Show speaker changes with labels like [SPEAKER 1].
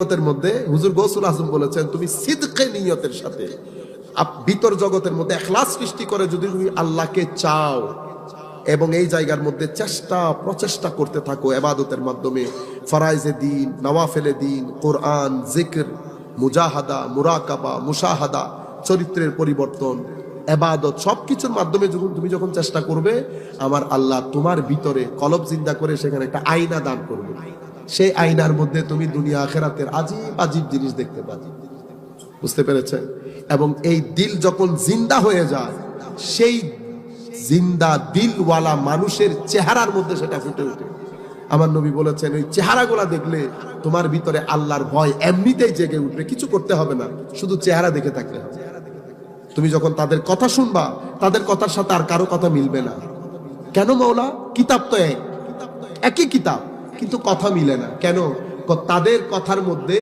[SPEAKER 1] জগতের মধ্যে হুজুর গৌসুল আজম বলেছেন, তুমি সিদকে নিয়তের সাথে ভিতর জগতের মধ্যে ইখলাস সৃষ্টি করে যদি তুমি আল্লাহকে চাও এবং এই জায়গার মধ্যে প্রচেষ্টা করতে থাকো ইবাদতের মাধ্যমে, ফরাইজে দ্বীন, নওয়াফিলে দ্বীন, কোরআন, জিকির, মুজাহাদা, মুরাকাবা, মুশাহাদা, চরিত্রের পরিবর্তন, ইবাদত, সবকিছুর মাধ্যমে তুমি যখন চেষ্টা করবে, আমার আল্লাহ তোমার ভিতরে কলব জিন্দা করে সেখানে একটা আয়না দান করবে। সেই আয়নার মধ্যে তুমি দুনিয়া আখিরাতের আজীব আজীব জিনিস দেখতে পাবে। বুঝতে পেরেছেন? এবং এই দিল যখন জিন্দা হয়ে যায়, সেই জিন্দা দিলওয়ালা মানুষের চেহারার মধ্যে সেটা ফুটে ওঠে। আমার নবী বলেছেন, ওই চেহারাগুলা দেখলে তোমার ভিতরে আল্লাহর ভয় এমনিতেই জেগে উঠবে, কিছু করতে হবে না, শুধু চেহারা দেখে থাকলে হবে। তুমি যখন তাদের কথা শুনবা, তাদের কথার সাথে আর কারো কথা মিলবে না। কেন মাওলা? কিতাব তো একই কিতাব, কিন্তু কথা মিলে না। কেন? তাদের কথার মধ্যে